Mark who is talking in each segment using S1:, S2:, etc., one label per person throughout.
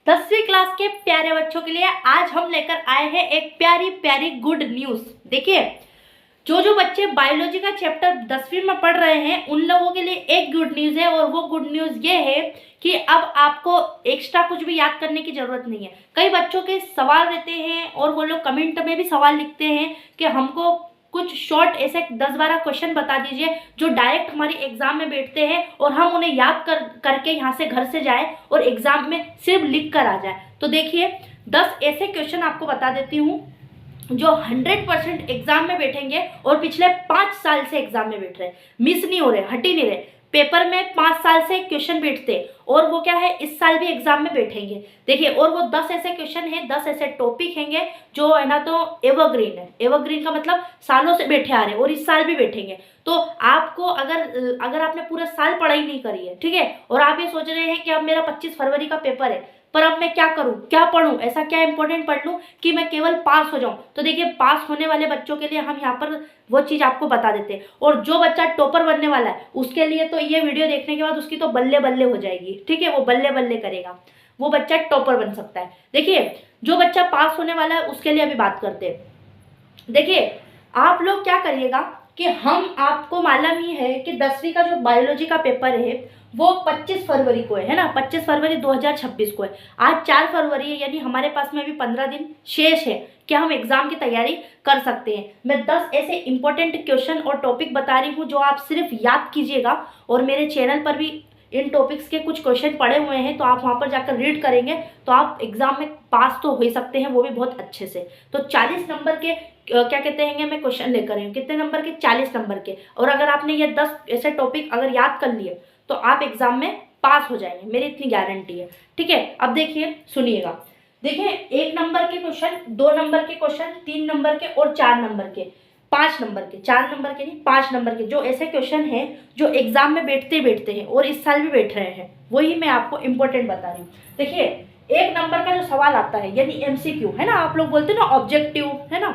S1: 10वीं क्लास के प्यारे बच्चों के लिए आज हम लेकर आए हैं एक प्यारी प्यारी गुड न्यूज़। देखिए, जो जो बच्चे बायोलॉजी का चैप्टर 10वीं में पढ़ रहे हैं उन लोगों के लिए एक गुड न्यूज़ है, और वो गुड न्यूज़ ये है कि अब आपको एक्स्ट्रा कुछ भी याद करने की ज़रूरत नहीं है। कई बच्चों के सवाल रहते हैं और वो लोग कमेंट में भी सवाल लिखते हैं कि हमको कुछ शॉर्ट ऐसे 10-12 क्वेश्चन बता दीजिए जो डायरेक्ट हमारी एग्जाम में बैठते हैं और हम उन्हें याद करके यहाँ से घर से जाए और एग्जाम में सिर्फ लिख कर आ जाए। तो देखिए, 10 ऐसे क्वेश्चन आपको बता देती हूँ जो 100% एग्जाम में बैठेंगे और पिछले 5 साल से एग्जाम में बैठ रहे, मिस नहीं हो रहे, हट ही नहीं रहे। पेपर में 5 साल से क्वेश्चन बैठते और वो क्या है, इस साल भी एग्जाम में बैठेंगे। देखिए, और वो 10 ऐसे क्वेश्चन हैं, 10 ऐसे टॉपिक हैंगे जो है ना, तो एवरग्रीन है। एवरग्रीन का मतलब सालों से बैठे आ रहे हैं और इस साल भी बैठेंगे। तो आपको अगर आपने पूरा साल पढ़ाई नहीं करी है, ठीक है, और आप ये सोच रहे हैं कि अब मेरा 25 फरवरी का पेपर है, पर अब मैं क्या करूं, क्या पढूं, ऐसा क्या इंपॉर्टेंट पढ़ लूं कि मैं केवल पास हो जाऊं। तो देखिए, पास होने वाले बच्चों के लिए हम यहाँ पर वो चीज़ आपको बता देते हैं, और जो बच्चा टॉपर बनने वाला है उसके लिए तो ये वीडियो देखने के बाद उसकी तो बल्ले बल्ले हो जाएगी, ठीक है, वो बल्ले बल्ले करेगा, वो बच्चा टॉपर बन सकता है। देखिए, जो बच्चा पास होने वाला है उसके लिए अभी बात करते हैं। देखिए, आप लोग क्या करिएगा कि हम आपको मालूम ही है कि 10वीं का जो बायोलॉजी का पेपर है वो 25 फरवरी को है ना, 25 फरवरी 2026 को है। आज 4 फरवरी है, यानी हमारे पास में अभी 15 दिन शेष है कि हम एग्जाम की तैयारी कर सकते हैं। मैं 10 ऐसे इंपॉर्टेंट क्वेश्चन और टॉपिक बता रही हूँ जो आप सिर्फ याद कीजिएगा, और मेरे चैनल पर भी इन टॉपिक्स के कुछ क्वेश्चन पड़े हुए हैं, तो आप वहाँ पर जाकर रीड करेंगे तो आप एग्जाम में पास तो हो ही सकते हैं, वो भी बहुत अच्छे से। तो 40 नंबर के क्या कहते हैं, मैं क्वेश्चन लेकर आई हूँ। कितने नंबर के? 40 नंबर के। और अगर आपने ये 10 ऐसे टॉपिक अगर याद कर लिए तो आप एग्जाम में पास हो जाएंगे, मेरी इतनी गारंटी है, ठीक है। अब देखिए, सुनिएगा। देखिए, 1 नंबर के क्वेश्चन, 2 नंबर के क्वेश्चन, 3 नंबर के और 4 नंबर के, 5 नंबर के, 4 नंबर के नहीं, 5 नंबर के, जो ऐसे क्वेश्चन हैं जो एग्जाम में बैठते हैं और इस साल भी बैठ रहे हैं, वही मैं आपको इंपॉर्टेंट बता रही हूँ। देखिए, 1 नंबर का जो सवाल आता है, यानी एमसीक्यू है ना, आप लोग बोलते हैं ना ऑब्जेक्टिव, है ना,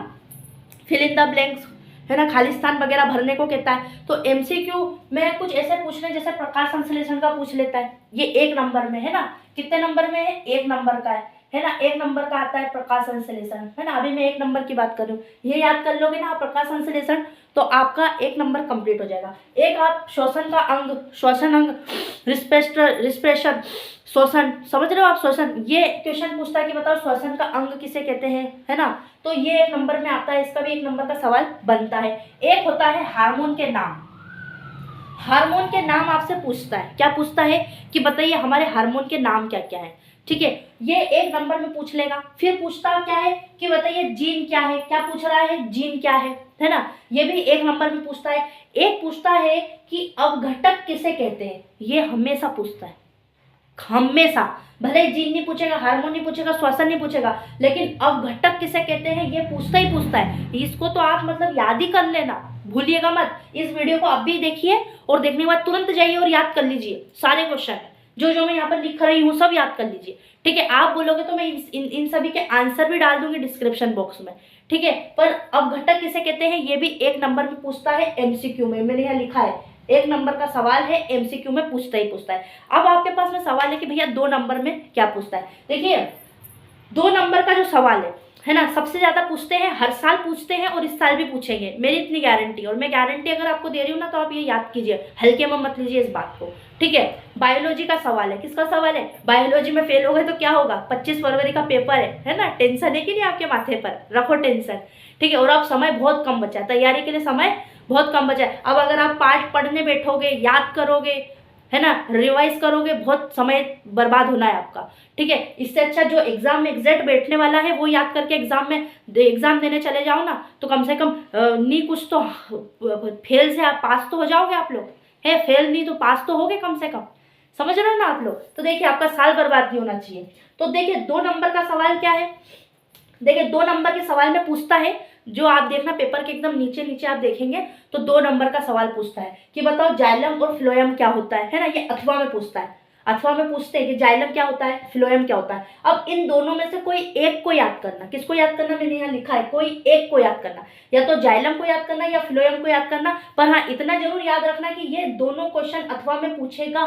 S1: फिल इन द ब्लैंक्स, है ना, खालिस्तान वगैरह भरने को कहता है। तो एमसीक्यू में कुछ ऐसे पूछने जैसे प्रकाश संश्लेषण का पूछ लेता है, ये 1 नंबर में है ना। कितने नंबर में है? 1 नंबर का है ना, 1 नंबर का आता है प्रकाश संश्लेषण, है ना। अभी मैं 1 नंबर की बात कर रही हूँ, ये याद कर लोगे ना प्रकाश संश्लेषण, तो आपका 1 नंबर कंप्लीट हो जाएगा। एक आप श्वसन का अंग, श्वसन अंग, रिस्पिरेशन, श्वसन, समझ रहे हो आप, श्वसन, ये क्वेश्चन पूछता है कि बताओ श्वसन का अंग किसे कहते हैं, है ना। तो ये 1 नंबर में आता है, इसका भी 1 नंबर का सवाल बनता है। एक होता है हार्मोन के नाम, हार्मोन के नाम आपसे पूछता है, क्या पूछता है कि बताइए हमारे हार्मोन के नाम क्या क्या है, ठीक है, ये 1 नंबर में पूछ लेगा। फिर पूछता क्या है कि बताइए जीन क्या है, क्या पूछ रहा है, जीन क्या है ना, ये भी 1 नंबर में पूछता है। एक पूछता है कि अवघटक किसे कहते हैं, ये हमेशा पूछता है, हमेशा। भले ही जीन नहीं पूछेगा, हार्मोन नहीं पूछेगा, श्वसन नहीं पूछेगा, लेकिन अवघटक किसे कहते हैं ये पूछता ही पूछता है। इसको तो आप मतलब याद ही कर लेना, भूलिएगा मत। इस वीडियो को अभी देखिए और देखने के बाद तुरंत जाइए और याद कर लीजिए सारे क्वेश्चन, जो जो मैं यहाँ पर लिख रही हूँ सब याद कर लीजिए, ठीक है। आप बोलोगे तो मैं इन सभी के आंसर भी डाल दूंगी डिस्क्रिप्शन बॉक्स में, ठीक है। पर अवघटक किसे कहते हैं ये भी 1 नंबर में पूछता है, एमसीक्यू में, मैंने यहाँ लिखा है 1 नंबर का सवाल है, एमसीक्यू में पूछता ही पूछता है। अब आपके पास में सवाल है कि भैया 2 नंबर में क्या पूछता है। देखिए, 2 नंबर का जो सवाल है ना, सबसे ज्यादा पूछते हैं, हर साल पूछते हैं और इस साल भी पूछेंगे, मेरी इतनी गारंटी। और मैं गारंटी अगर आपको दे रही हूँ ना, तो आप ये याद कीजिए, हल्के में मत लीजिए इस बात को, ठीक है। बायोलॉजी का सवाल है, किसका सवाल है, बायोलॉजी में फेल हो गए तो क्या होगा, 25 फरवरी का पेपर है ना, टेंशन है कि नहीं आपके माथे पर, रखो टेंशन, ठीक है। और अब समय बहुत कम बचा है, तैयारी के लिए समय बहुत कम बचा है। अब अगर आप पाठ पढ़ने बैठोगे, याद करोगे, है ना, रिवाइज करोगे, बहुत समय बर्बाद होना है आपका, ठीक है। इससे अच्छा जो एग्जाम में एग्जैक्ट बैठने वाला है वो याद करके एग्जाम देने चले जाओ ना, तो कम से कम नहीं कुछ तो फेल से आप पास तो हो जाओगे आप लोग, है, फेल नहीं तो पास तो होगे कम से कम, समझ रहे हो ना आप लोग। तो देखिए, आपका साल बर्बाद नहीं होना चाहिए। तो देखिए, 2 नंबर का सवाल क्या है, देखिए 2 नंबर के सवाल में पूछता है, जो आप देखना पेपर के एकदम नीचे नीचे आप देखेंगे तो 2 नंबर का सवाल पूछता है कि बताओ जाइलम और फ्लोएम क्या होता है ना, ये अथवा में पूछता है। अथवा में पूछते हैं कि जाइलम क्या होता है, फ्लोएम क्या होता है। अब इन दोनों में से कोई एक को याद करना। किसको याद करना, मैंने यहाँ लिखा है कोई एक को याद करना, या तो जाइलम को याद करना या फ्लोएम को याद करना। पर हाँ इतना जरूर याद रखना कि ये दोनों क्वेश्चन अथवा में पूछेगा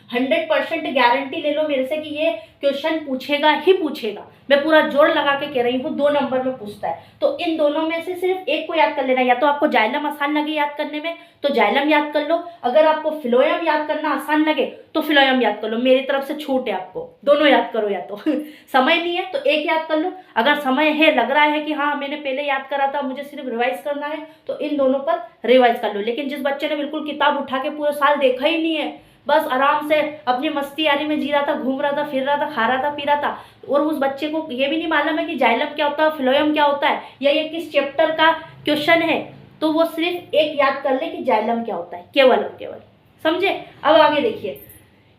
S1: 100% गारंटी ले लो मेरे से कि ये क्वेश्चन पूछेगा ही पूछेगा। मैं पूरा जोर लगा के कह रही हूँ 2 नंबर में पूछता है। तो इन दोनों में से सिर्फ एक को याद कर लेना। या तो आपको जाइलम आसान लगे याद करने में तो जाइलम याद कर लो, अगर आपको फ्लोएम याद करना आसान लगे तो फ्लोएम याद कर लो। मेरी तरफ से छूट है आपको, दोनों याद करो। या तो समय नहीं है तो एक याद कर लो, अगर समय है, लग रहा है कि हाँ मैंने पहले याद करा था, मुझे सिर्फ रिवाइज करना है, तो इन दोनों पर रिवाइज कर लो। लेकिन जिस बच्चे ने बिल्कुल किताब उठा के पूरे साल देखा ही नहीं है, बस आराम से अपनी मस्ती यारी में जी रहा था, घूम रहा था, फिर रहा था, खा रहा था, पी रहा था, और उस बच्चे को ये भी नहीं मालूम है कि जाइलम क्या होता है, फ्लोएम क्या होता है, या ये किस चैप्टर का क्वेश्चन है, तो वो सिर्फ एक याद कर ले कि जाइलम क्या होता है, केवल और केवल। समझे। अब आगे देखिए,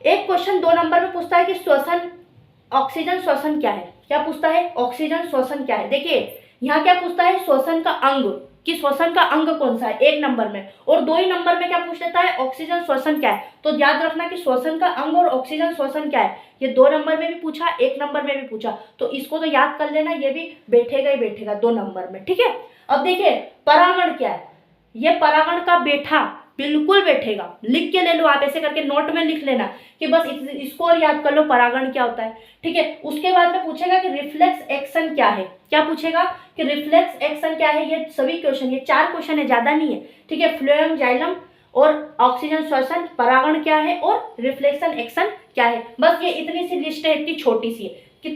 S1: एक क्वेश्चन 2 नंबर में पूछता है कि श्वसन, ऑक्सीजन श्वसन क्या है। क्या पूछता है, ऑक्सीजन श्वसन क्या है। देखिए यहाँ क्या पूछता है, श्वसन का अंग, कि श्वसन का अंग कौन सा है 1 नंबर में, और 2 ही नंबर में क्या पूछ लेता है, ऑक्सीजन श्वसन क्या है। तो याद रखना कि श्वसन का अंग और ऑक्सीजन श्वसन क्या है, ये 2 नंबर में भी पूछा, 1 नंबर में भी पूछा, तो इसको तो याद कर लेना, ये भी बैठेगा ही बैठेगा 2 नंबर में। ठीक है। अब देखिए परागण क्या है, ये परागण का बैठा बिल्कुल बैठेगा, लिख के ले लो आप, ऐसे करके नोट में लिख लेना कि बस इसको और याद कर लो परागण क्या होता है। ठीक है। उसके बाद में पूछेगा कि रिफ्लेक्स एक्शन क्या है। क्या पूछेगा कि रिफ्लेक्स एक्शन क्या है। ये सभी क्वेश्चन, ये 4 क्वेश्चन है, ज्यादा नहीं है। ठीक है। फ्लोएम, जाइलम और ऑक्सीजन श्वसन, परागण क्या है और रिफ्लेक्शन एक्शन क्या है। बस ये इतनी सी लिस्ट है, इतनी छोटी सी है कि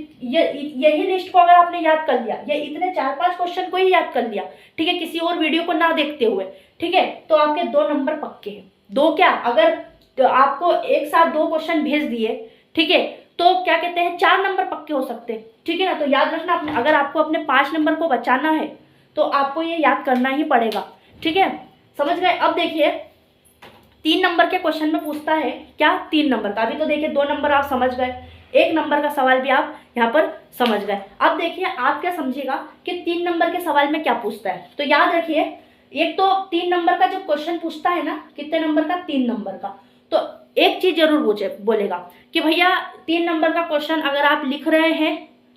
S1: यही लिस्ट को अगर आपने याद कर लिया, ये इतने 4-5 क्वेश्चन को ही याद कर लिया, ठीक है, किसी और वीडियो को ना देखते हुए, ठीक है, तो आपके 2 नंबर पक्के हैं। 2 क्या, अगर तो आपको एक साथ 2 क्वेश्चन भेज दिए, ठीक है, तो क्या कहते हैं 4 नंबर पक्के हो सकते हैं। ठीक है ना। तो याद रखना, अपने अगर आपको अपने 5 नंबर को बचाना है तो आपको ये याद करना ही पड़ेगा। ठीक है, समझ गए। अब देखिए 3 नंबर के क्वेश्चन में पूछता है क्या, 3 नंबर का। अभी तो देखिए 2 नंबर आप समझ गए, 1 नंबर का सवाल भी आप यहाँ पर समझ गए। अब देखिए आप क्या समझिएगा कि 3 नंबर के सवाल में क्या पूछता है। तो याद रखिए, एक तो 3 नंबर का जब क्वेश्चन पूछता है ना, कितने नंबर का, 3 नंबर का, तो एक चीज जरूर बोलेगा कि भैया 3 नंबर का क्वेश्चन अगर आप लिख रहे हैं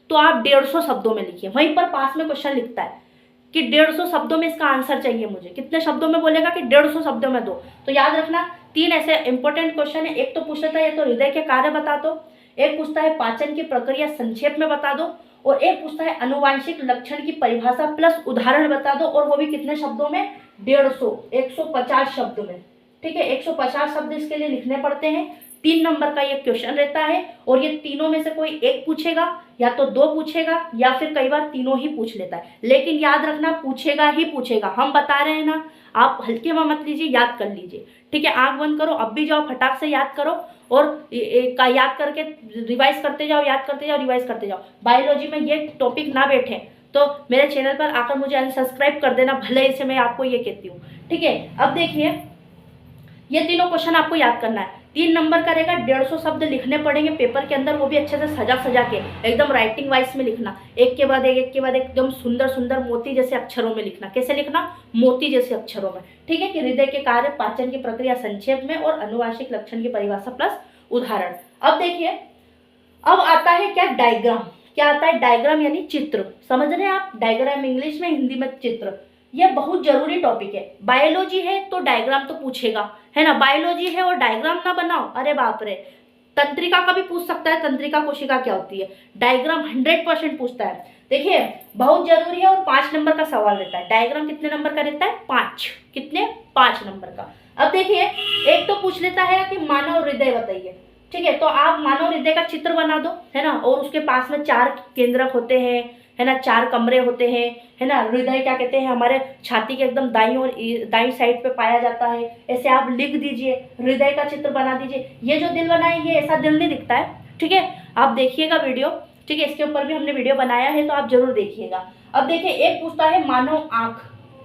S1: तो आप 150 शब्दों में लिखिए। वहीं पर पास में क्वेश्चन लिखता है कि 150 शब्दों में इसका आंसर चाहिए मुझे। कितने शब्दों में बोलेगा कि 150 शब्दों में दो। तो याद रखना 3 ऐसे इंपॉर्टेंट क्वेश्चन है। एक तो पूछ लेता है, तो हृदय के कार्य बता दो, एक पूछता है पाचन की प्रक्रिया संक्षेप में बता दो, और एक पूछता है अनुवांशिक लक्षण की परिभाषा प्लस उदाहरण बता दो, और वो भी कितने शब्दों में, 150 शब्दों में। ठीक है, 150 शब्द इसके लिए लिखने पड़ते हैं। 3 नंबर का ये क्वेश्चन रहता है, और ये तीनों में से कोई एक पूछेगा, या तो 2 पूछेगा, या फिर कई बार तीनों ही पूछ लेता है। लेकिन याद रखना पूछेगा ही पूछेगा। हम बता रहे हैं ना, आप हल्के में मत लीजिए, याद कर लीजिए। ठीक है, आंख बंद करो, अब भी जाओ फटाक से याद करो, और याद करके रिवाइज करते जाओ, याद करते जाओ, रिवाइज करते जाओ। बायोलॉजी में ये टॉपिक ना बैठे तो मेरे चैनल पर आकर मुझे अनसब्सक्राइब कर देना, भले इसे मैं आपको ये कहती हूँ। ठीक है, अब देखिए ये तीनों क्वेश्चन आपको याद करना है। 3 नंबर का रहेगा, 150 शब्द लिखने पड़ेंगे पेपर के अंदर, वो भी अच्छे से सजा सजा के, एकदम राइटिंग वाइज में लिखना, एक के बाद एक के बाद एक, एकदम सुंदर सुंदर मोती जैसे अक्षरों में लिखना। कैसे लिखना, मोती जैसे अक्षरों में। ठीक है, कि हृदय के कार्य, पाचन की प्रक्रिया संक्षेप में, और अनुवांशिक लक्षण की परिभाषा प्लस उदाहरण। अब देखिए, अब आता है क्या, डायग्राम। क्या आता है, डायग्राम यानी चित्र। समझ रहे हैं आप, डायग्राम इंग्लिश में, हिंदी में चित्र। यह बहुत जरूरी टॉपिक है। बायोलॉजी है तो डायग्राम तो पूछेगा, है ना। बायोलॉजी है और डायग्राम ना बनाओ, अरे बाप रे। तंत्रिका का भी पूछ सकता है, तंत्रिका कोशिका क्या होती है। डायग्राम 100% पूछता है। देखिए बहुत जरूरी है, और 5 नंबर का सवाल रहता है। डायग्राम कितने नंबर का रहता है, 5। कितने, 5 नंबर का। अब देखिए एक तो पूछ लेता है कि मानव हृदय बताइए। ठीक है, तो आप मानव हृदय का चित्र बना दो, है ना, और उसके पास में 4 केंद्रक होते हैं, है ना, 4 कमरे होते हैं, है ना। हृदय क्या कहते हैं, हमारे छाती के एकदम दाईं साइड पे पाया जाता है। ऐसे आप लिख दीजिए, हृदय का चित्र बना दीजिए। ये जो दिल बनाए, ये ऐसा दिल नहीं दिखता है। ठीक है, आप देखिएगा वीडियो। ठीक है, इसके ऊपर भी हमने वीडियो बनाया है, तो आप जरूर देखिएगा। अब देखिए एक पूछता है मानव आंख,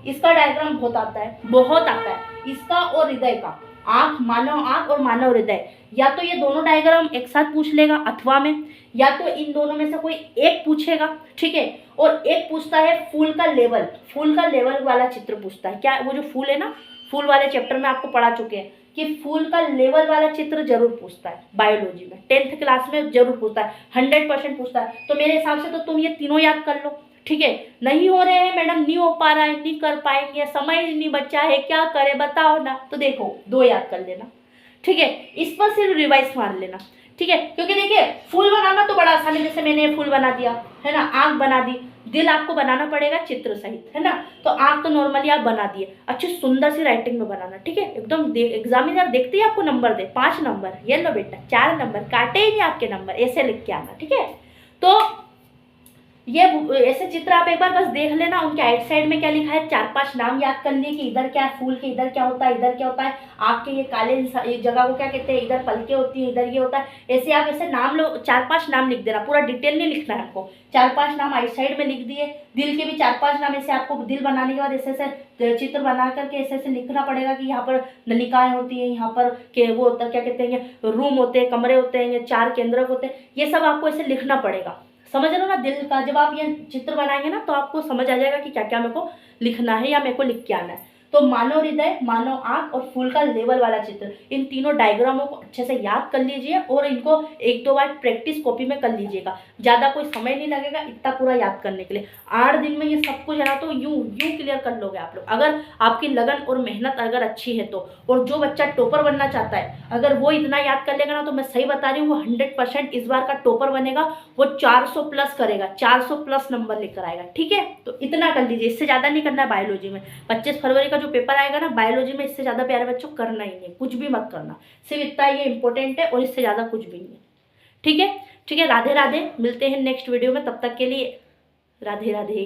S1: इसका डायग्राम बहुत आता है, बहुत आता है, इसका और हृदय का। आंख, मानव आंख और मानव हृदय, या तो ये दोनों डायग्राम एक साथ पूछ लेगा अथवा में, या तो इन दोनों में से कोई एक पूछेगा। ठीक है, और एक पूछता है फूल का लेवल, फूल का लेवल वाला चित्र पूछता है। क्या, वो जो फूल है ना, फूल वाले चैप्टर में आपको पढ़ा चुके हैं कि फूल का लेवल वाला चित्र जरूर पूछता है बायोलॉजी में, 10th क्लास में जरूर पूछता है, 100% पूछता है। तो मेरे हिसाब से तो तुम ये तीनों याद कर लो, ठीक है। नहीं हो रहे हैं मैडम, नहीं हो पा रहा है, नहीं कर पाएंगे, समय नहीं बचा है, क्या करे बताओ ना, तो देखो 2 याद कर लेना, ठीक है। इस पर सिर्फ रिवाइज मार लेना, ठीक है। क्योंकि देखिए फूल बनाना तो बड़ा आसान है, जैसे मैंने फूल बना दिया है ना, आँख बना दी, दिल आपको बनाना पड़ेगा चित्र सहित, है ना। तो आँख तो नॉर्मली आप बना दिए, अच्छी सुंदर सी राइटिंग में बनाना, ठीक है। एकदम एग्जामिनर देखते ही आपको नंबर दे, 5 नंबर, ये लो बेटा 4 नंबर, काटे ही नहीं आपके नंबर, ऐसे लिख के आना, ठीक है। तो ये ऐसे चित्र आप एक बार बस देख लेना, उनके आइट साइड में क्या लिखा है, 4-5 नाम याद कर लिए कि इधर क्या है, फूल के इधर क्या होता है, इधर क्या होता है, आँख के ये काले जगह को क्या कहते हैं, इधर पलके होती है, इधर ये होता है। ऐसे आप ऐसे नाम लो, 4-5 नाम लिख देना, पूरा डिटेल नहीं लिखना है आपको, 4-5 नाम आइट साइड में लिख दिए। दिल के भी 4-5 नाम, ऐसे आपको दिल बनाने के बाद ऐसे ऐसे चित्र बना करके ऐसे ऐसे लिखना पड़ेगा कि यहाँ पर नलिकाएं होती हैं, यहाँ पर के वो होता क्या कहते हैं, रूम होते हैं, कमरे होते हैं, ये 4 केंद्रक होते हैं, ये सब आपको ऐसे लिखना पड़ेगा। समझ रहे हो ना दिल का, जब आप ये चित्र बनाएंगे ना तो आपको समझ आ जाएगा कि क्या क्या मेरे को लिखना है या मेरे को लिख के आना है। तो मानव हृदय, मानव आँख और फूल का लेवल वाला चित्र, इन तीनों डायग्रामों को अच्छे से याद कर लीजिए और इनको 1-2 बार प्रैक्टिस कॉपी में कर लीजिएगा। ज़्यादा कोई समय नहीं लगेगा इतना पूरा याद करने के लिए। 8 दिन में ये सब कुछ है ना तो यूं क्लियर कर लोगे आप लोग, अगर आपकी लगन और मेहनत अगर अच्छी है तो। और जो बच्चा टॉपर बनना चाहता है, अगर वो इतना याद कर लेगा ना, तो मैं सही बता रही हूँ वो 100% इस बार का टॉपर बनेगा, वो 400 प्लस करेगा, 400 प्लस नंबर लेकर आएगा, ठीक है। तो इतना कर लीजिए, इससे ज़्यादा नहीं करना है बायोलॉजी में। 25 फरवरी का जो पेपर आएगा ना बायोलॉजी में, इससे ज़्यादा प्यारे बच्चों करना ही नहीं, कुछ भी मत करना, सिर्फ इतना ये इंपॉर्टेंट है और इससे ज़्यादा कुछ भी नहीं है, ठीक है। ठीक है, राधे राधे, मिलते हैं नेक्स्ट वीडियो में, तब तक के लिए राधे राधे।